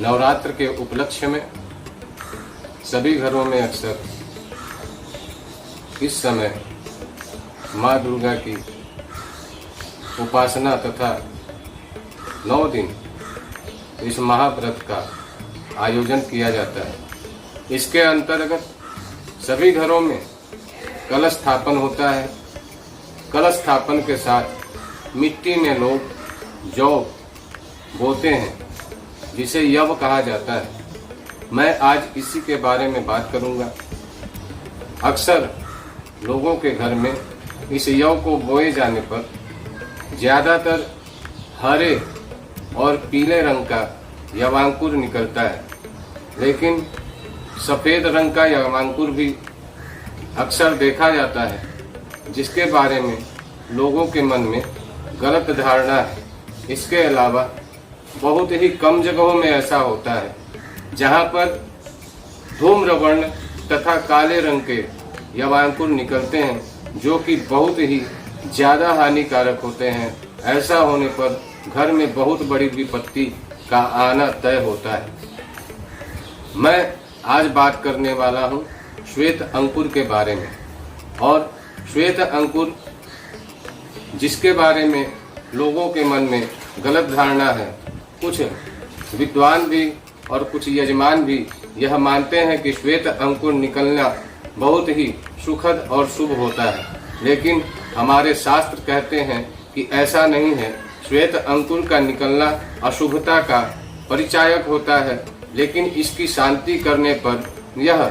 नवरात्र के उपलक्ष्य में सभी घरों में अक्सर इस समय माँ दुर्गा की उपासना तथा 9 दिन इस महाव्रत का आयोजन किया जाता है। इसके अंतर्गत सभी घरों में कलश स्थापन होता है। कलश स्थापन के साथ मिट्टी में लोग जौ बोते हैं, जिसे यव कहा जाता है। मैं आज इसी के बारे में बात करूंगा। अक्सर लोगों के घर में इस यव को बोए जाने पर ज़्यादातर हरे और पीले रंग का यवांकुर निकलता है, लेकिन सफ़ेद रंग का यवांकुर भी अक्सर देखा जाता है, जिसके बारे में लोगों के मन में गलत धारणा है। इसके अलावा बहुत ही कम जगहों में ऐसा होता है जहां पर धूम्रवर्ण तथा काले रंग के यवांकुर निकलते हैं, जो कि बहुत ही ज़्यादा हानिकारक होते हैं। ऐसा होने पर घर में बहुत बड़ी विपत्ति का आना तय होता है। मैं आज बात करने वाला हूँ श्वेत अंकुर के बारे में, और श्वेत अंकुर जिसके बारे में लोगों के मन में गलत धारणा है। कुछ विद्वान भी और कुछ यजमान भी यह मानते हैं कि श्वेत अंकुर निकलना बहुत ही सुखद और शुभ होता है, लेकिन हमारे शास्त्र कहते हैं कि ऐसा नहीं है। श्वेत अंकुर का निकलना अशुभता का परिचायक होता है, लेकिन इसकी शांति करने पर यह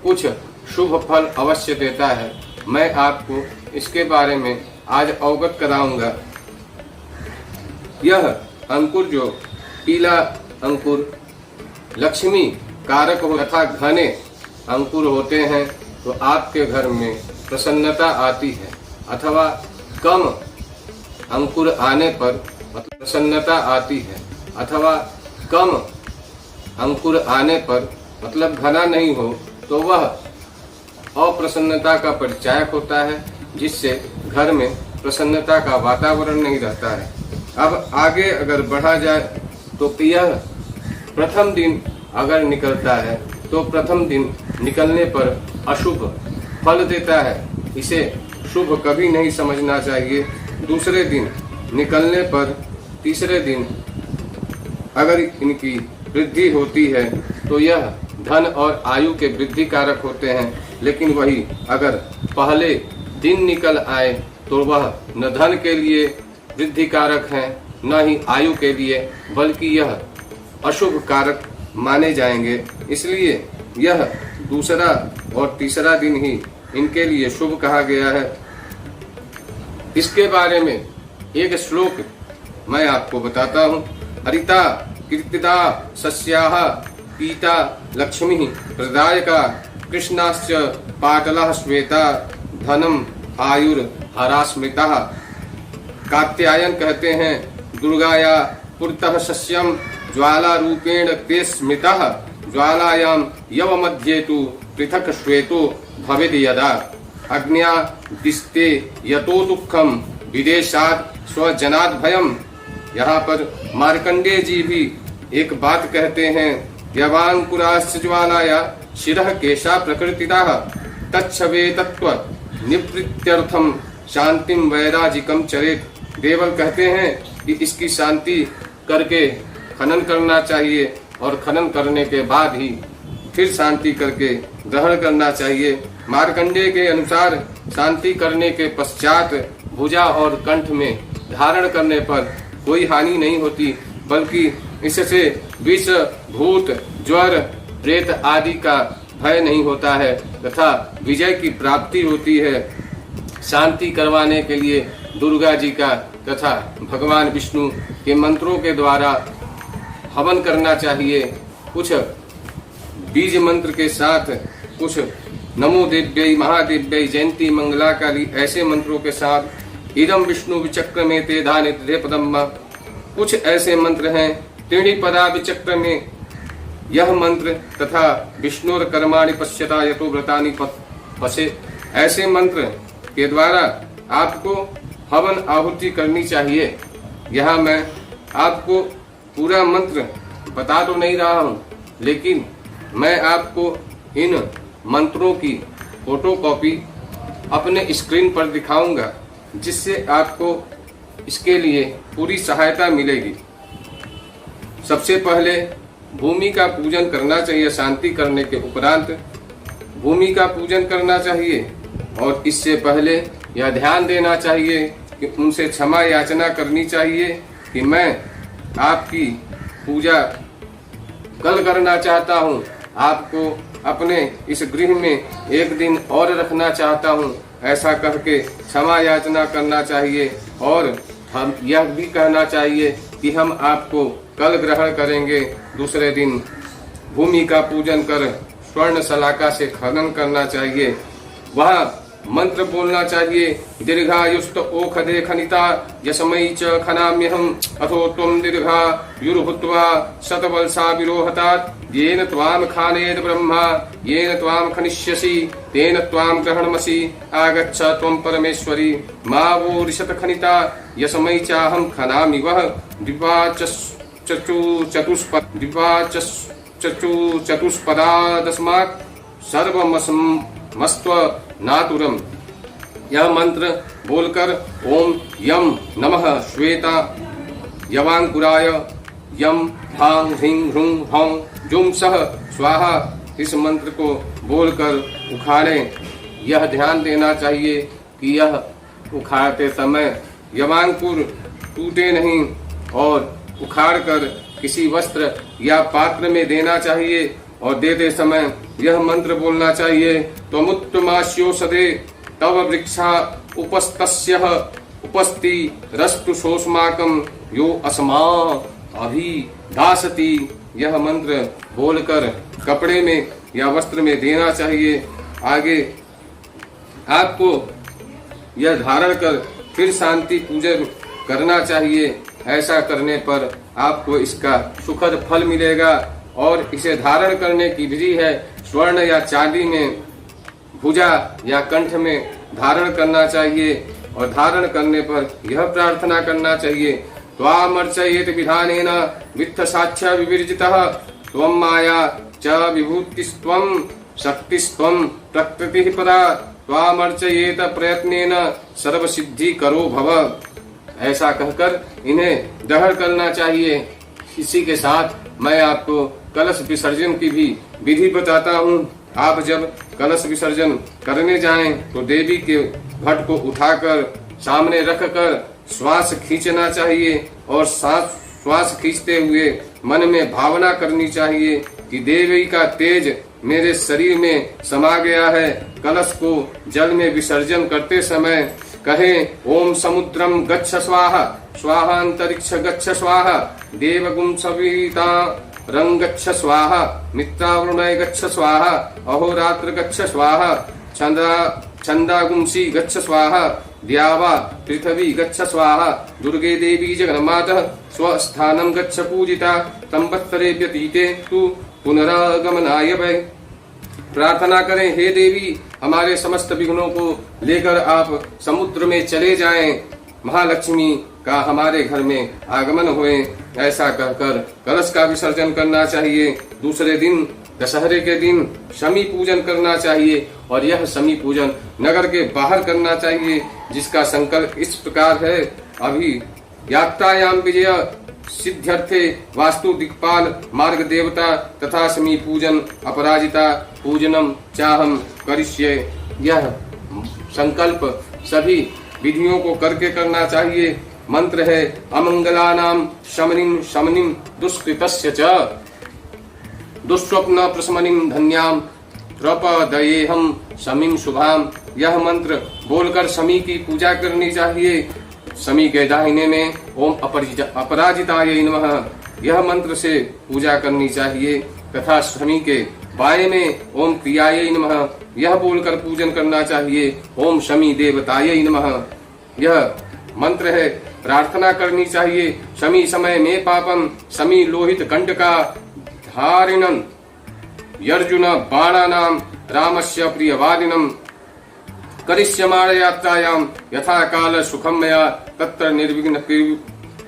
कुछ शुभ फल अवश्य देता है। मैं आपको इसके बारे में आज अवगत कराऊंगा। यह अंकुर जो पीला अंकुर लक्ष्मी कारक हो तथा घने अंकुर होते हैं तो आपके घर में प्रसन्नता आती है, अथवा कम अंकुर आने पर मतलब प्रसन्नता आती है, अथवा कम अंकुर आने पर मतलब घना नहीं हो तो वह अप्रसन्नता का परिचायक होता है, जिससे घर में प्रसन्नता का वातावरण नहीं रहता है। अब आगे अगर बढ़ा जाए तो यह प्रथम दिन अगर निकलता है तो प्रथम दिन निकलने पर अशुभ फल देता है। इसे शुभ कभी नहीं समझना चाहिए। दूसरे दिन निकलने पर तीसरे दिन अगर इनकी वृद्धि होती है तो यह धन और आयु के वृद्धि कारक होते हैं, लेकिन वही अगर पहले दिन निकल आए तो वह न धन के लिए वृद्धि कारक हैं न ही आयु के लिए, बल्कि यह अशुभ कारक माने जाएंगे। इसलिए यह दूसरा और तीसरा दिन ही इनके लिए शुभ कहा गया है। इसके बारे में एक श्लोक मैं आपको बताता हूँ। हरिता कीर्तिदा सस्याः पीता लक्ष्मी प्रदायका कृष्णाश्च पाटलः श्वेता धनम आयुर हरास्मृतः। कात्यायन कहते हैं दुर्गाया पुरतः सस्यम ज्वाला रूपेण ते स्मृतः ज्वालायाम यव मध्ये तु पृथक श्वेतो भवेद यदा अग्न्या दिस्ते यतो दुःखम विदेशात् स्वजनात् भयम। यहाँ पर मार्कंडेय जी भी एक बात कहते हैं, यवांकुराश्च ज्वालाया शिरः केशा प्रकृतितः तच्छवे तत्व निवृत्त्यर्थम शांतिम वैराजिकम चरेत। देवल कहते हैं कि इसकी शांति करके खनन करना चाहिए और खनन करने के बाद ही फिर शांति करके ग्रहण करना चाहिए। मार्कंडेय के अनुसार शांति करने के पश्चात भुजा और कंठ में धारण करने पर कोई हानि नहीं होती, बल्कि इससे विष भूत ज्वर प्रेत आदि का भय नहीं होता है तथा विजय की प्राप्ति होती है। शांति करवाने के लिए दुर्गा जी का तथा भगवान विष्णु के मंत्रों के द्वारा हवन करना चाहिए। कुछ बीज मंत्र के साथ, कुछ नमो देव्यै महादेव्यै जयंती मंगला काली ऐसे मंत्रों के साथ इदम विष्णु विचक्र में ते धाने पदम्मा कुछ ऐसे मंत्र हैं। त्रीणि पदा विचक्र में यह मंत्र तथा विष्णुर कर्माणि पश्यता यतो व्रतानि पशे ऐसे मंत्र के द्वारा आपको हवन आहुति करनी चाहिए। यहाँ मैं आपको पूरा मंत्र बता तो नहीं रहा हूँ, लेकिन मैं आपको इन मंत्रों की फोटोकॉपी अपने स्क्रीन पर दिखाऊंगा, जिससे आपको इसके लिए पूरी सहायता मिलेगी। सबसे पहले भूमि का पूजन करना चाहिए। शांति करने के उपरांत भूमि का पूजन करना चाहिए और इससे पहले यह ध्यान देना चाहिए कि उनसे क्षमा याचना करनी चाहिए कि मैं आपकी पूजा कल करना चाहता हूँ, आपको अपने इस गृह में एक दिन और रखना चाहता हूँ, ऐसा कह के क्षमा याचना करना चाहिए। और हम यह भी कहना चाहिए कि हम आपको कल ग्रहण करेंगे। दूसरे दिन भूमि का पूजन कर स्वर्ण शलाका से खनन करना चाहिए। वह मंत्र बोलना चाहिए, दीर्घायुस्त ओखदे खनिता यशमयी च खनाम्यहम् अथो त्वं दीर्घायुर्भूत्वा शतवल्सा विरोहतात् येन त्वां खानेद ब्रह्मा येन त्वां खनिष्यसि तेन त्वां ग्रहणमसि आगच्छ त्वं परमेश्वरी मा वो रिशत खनिता यशमयी चाहं खनामि वः चतुष्पदादस्मात् सर्वमस्त्व नातुरम। यह मंत्र बोलकर ओम यम नमः श्वेता यवांकुराय यम हां ह्रीं ह्रूं हौं जुम सह स्वाहा, इस मंत्र को बोलकर उखाड़ें। यह ध्यान देना चाहिए कि यह उखाड़ते समय यवांकुर टूटे नहीं और उखाड़कर किसी वस्त्र या पात्र में देना चाहिए और देते समय यह मंत्र बोलना चाहिए, त्वमुत्तमास्यो सदे तव वृक्षा उपस्तस्यः उपस्ति रस्तु सोस्माकं यो अस्मा अभि दासति। यह मंत्र बोलकर कपड़े में या वस्त्र में देना चाहिए। आगे आपको यह धारण कर फिर शांति पूजन करना चाहिए। ऐसा करने पर आपको इसका सुखद फल मिलेगा। और इसे धारण करने की विधि है, स्वर्ण या चांदी में भुजा या कंठ में धारण करना चाहिए और धारण करने पर यह प्रार्थना करना चाहिए, त्वामर्चयेत विधानेन वित्त साक्ष्य विवर्जितः त्वं माया च विभूतिस्त्वं शक्तिस्त्वं प्रकृतिः परा त्वामर्चयेत प्रयत्नेन सर्वसिद्धि करो भव। ऐसा कहकर इन्हें दहन करना चाहिए। इसी के साथ मैं आपको कलश विसर्जन की भी विधि बताता हूँ। आप जब कलश विसर्जन करने जाएं तो देवी के घट को उठाकर सामने रखकर श्वास खींचना चाहिए और श्वास खींचते हुए मन में भावना करनी चाहिए कि देवी का तेज मेरे शरीर में समा गया है। कलश को जल में विसर्जन करते समय कहें, ओम समुद्रम गच्छ स्वाहा स्वाहा अंतरिक्ष गच्छ स्वाहा देवगुम सविता रंग गच्छ स्वाहा मित्रावरुणय गच्छ स्वाहा अहोरात्र गच्छ स्वाहा छंदागुंसी गच्छ स्वाहा द्यावा पृथ्वी गच्छ स्वाहा दुर्गे देवी जगन्माता स्वस्थानं गच्छ पूजिता संवत्सरे व्यतीते तु पुनरागमनाय वै। प्रार्थना करें, हे देवी हमारे समस्त विघ्नों को लेकर आप समुद्र में चले जाएं, महालक्ष्मी का हमारे घर में आगमन हुए। ऐसा कहकर कलश का विसर्जन करना चाहिए। दूसरे दिन दशहरे के दिन शमी पूजन करना चाहिए और यह शमी पूजन नगर के बाहर करना चाहिए, जिसका संकल्प इस प्रकार है, अभी यात्रायाम विजय सिद्ध्यर्थे वास्तु दिक्पाल मार्ग देवता तथा शमी पूजन अपराजिता पूजनम चाहम करिष्ये। यह संकल्प सभी विधियों को करके करना चाहिए। मंत्र है, अमंगलानाम शमनिम शमनिम दुष्कृतस्य च दुष्स्वप्न प्रशमनिम धन्याम प्रपदयेहम शमीम शुभाम। यह मंत्र बोलकर शमी की पूजा करनी चाहिए। शमी के दाहिने में ओम अपराजिताय नमः यह मंत्र से पूजा करनी चाहिए तथा शमी के बाएं में ओम क्रियाय नमः यह बोलकर पूजन करना चाहिए। ओम शमी देवताय नमः यह मंत्र है, प्रार्थना करनी चाहिए। शमी समय में पापम शमी लोहित कंटका धारिणं यर्जुन बाणानां रामस्य प्रियवादिनं करिष्यमाण यात्रायां यथा काल सुखम मया तत्र निर्विघ्न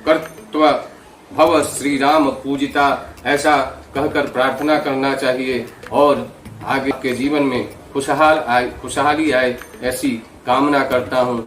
कर्तव्य भव श्री राम पूजिता। ऐसा कहकर प्रार्थना करना चाहिए और आगे के जीवन में खुशहाली आए ऐसी कामना करता हूँ।